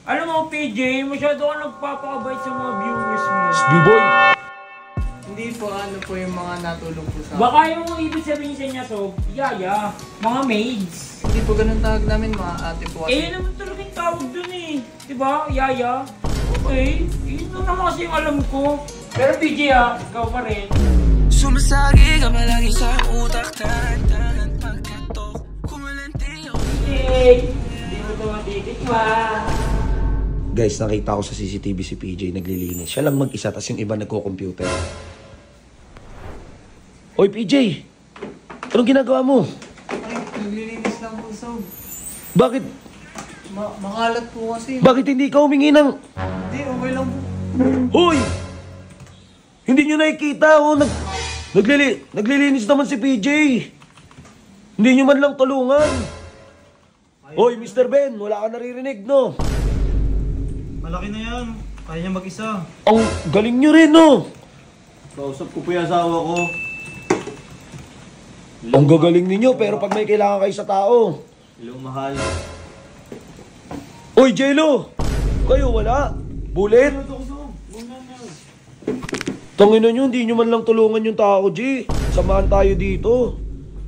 Alam mo, PJ, masyado ka nagpapakabait sa mga viewers mo. B-boy! Hindi po, ano po yung mga natulong po sa Baka yung ibig sabihin sa inyo, so, yaya, mga maids. Hindi po ganun tawag namin, mga ate po kasi. Eh, yun naman talaga yung tawag dun eh. Diba, yaya? Okay, yun lang naman kasi yung alam ko. Pero PJ ikaw pa rin. Sumasagi ka malagi sa utak, tahan pagkatok, kumalanti ako. PJ, hindi mo ito matitikman. Guys, nakita ko sa CCTV si PJ naglilinis. Siya lang mag-isa, tas yung iba nagko-computer. Oy, PJ! Anong ginagawa mo? Ay, naglilinis lang po, Sob. Bakit? Makalat po kasi. Bakit hindi ka humingi ng... Hindi, okay lang po. Hoy! Hindi nyo nakikita, oh. Naglilinis naman si PJ. Hindi nyo man lang tulungan. Hoy, Mr. Ben, wala ka naririnig, no? Malaki na yan. Kaya niya mag-isa. Ang galing nyo rin, no? Kausap ko po yung asawa ko. Ang gagaling ninyo, pero pag may kailangan kayo sa tao. Hello, mahal. Hoy, Jello! Kayo, wala? Bullet? Tangina nyo, hindi nyo man lang tulungan yung tao, G. Samahan tayo dito.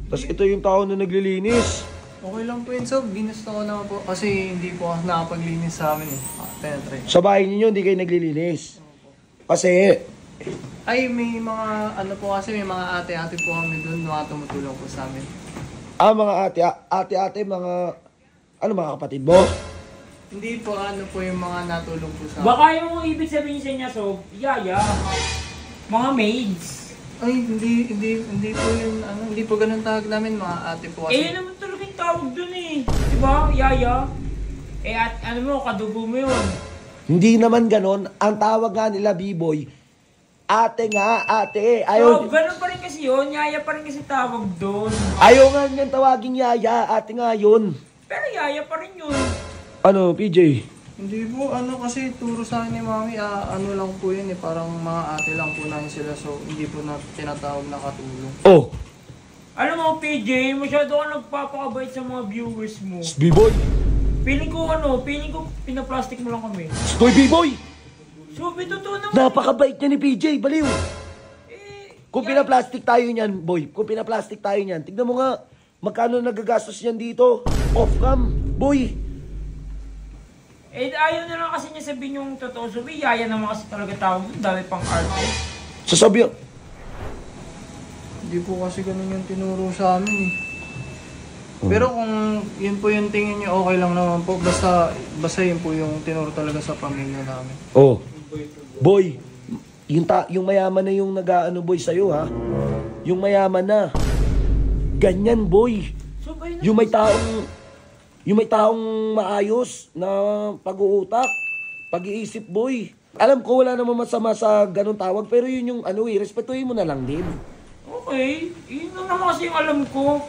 Tapos ito yung tao na naglilinis. Okay lang po yun, Sob. Ginusto ko naman po. Kasi hindi po ako nakapaglinis sa amin eh. Penetrate. Sa bahay ninyo, hindi kayo naglilinis. Kasi, Ay, may mga, ano po kasi, may mga ate-ate po kami doon. Mga tumutulong po sa amin. mga ate-ate, mga, ano mga kapatid mo? Hindi po, ano po yung mga natulong po sa amin. Baka yung ibig sabihin sa inyo, so, yaya, mga maids. Ay, hindi po yun, ano, hindi po ganun tawag namin, mga ate po kasi. Eh, yun naman talaga yung tawag dun eh. Diba, yaya? Eh, at ano mo, kadugo mo yun. Hindi naman ganon. Ang tawag nga nila, B-boy, ate nga, ate. So, Ayaw, ganun pa rin kasi yun. Yaya pa rin kasi tawag dun. ayaw nga niyang tawaging yaya, ate nga yun. Pero yaya pa rin yun. Ano, PJ? Hindi po, ano kasi turo sa akin ni Mami, ano lang po yun eh, parang mga ate lang po namin sila, so hindi po na tinatawag na katulong. Oh, Alam mo, PJ, masyado ka nagpapakabait sa mga viewers mo. B-boy. Feeling ko pinaplastic mo lang kami. Stoy, B-boy. So, totoo naman. Napakabait niya ni PJ, baliw. Eh, Kung pinaplastic tayo niyan, boy, kung pinaplastic tayo niyan, tignan mo nga, magkano nagagastos niyan dito? Off-cam, boy. Eh, ayaw na lang kasi niya sabihin yung totoo. So, yaya naman kasi talaga tawag dun. Dami pang arte. Sasabihan, Hindi po kasi ganun yung tinuro sa amin eh. Pero kung yun po yung tingin niyo, okay lang naman po, basta yun po yung tinuro talaga sa pamilya namin. oh, boy, yung mayaman na yung nag-aano, boy, sa'yo, ha? Yung mayaman na. Ganyan, boy. So, ba yun? Yung may taong maayos na pag-uutak, pag-iisip, boy. Alam ko wala namang masama sa ganun tawag, pero yun yung ano eh, respetuhin mo na lang din. Okay. Yun lang naman kasi yung alam ko.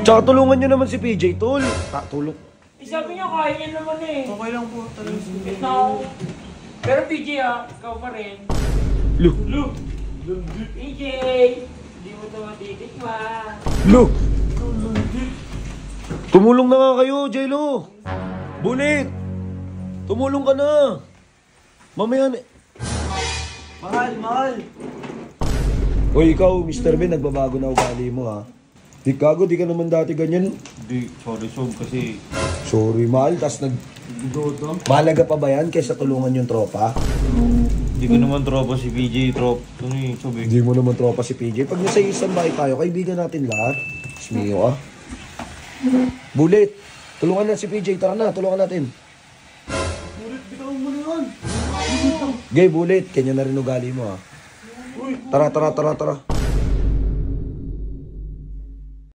Tsaka tulungan nyo naman si PJ, tol. Tulong. Eh, sabi niya, kaya niya naman eh. Okay lang po talaga. Ikaw. Pero PJ ikaw pa rin. Lu. PJ, hindi mo ito matitikman. Lu. Tumulong na nga kayo, Jello. Bulit. Tumulong ka na. Mamaya na. Mahal. Hoy, ikaw, Mr. Ben, nagbabago na ugali mo, ha? Di kago, di ka naman dati ganyan. Di, sorry, Sob, kasi... Sorry, mahal. Tas Mahalaga pa ba yan kaysa tulungan yung tropa? Hindi ko naman tropa si PJ, Ano yung Sob eh? Hindi mo naman tropa si PJ. Pag nasa isang bahay tayo, kaibigan natin lahat. Smiyo, ah. Bulit. Tulungan na si PJ. Tara na, tulungan natin. Bulit, bitaw mo na yan! Gay, Bulit. Kanya na rin ugali mo, ha? Tara.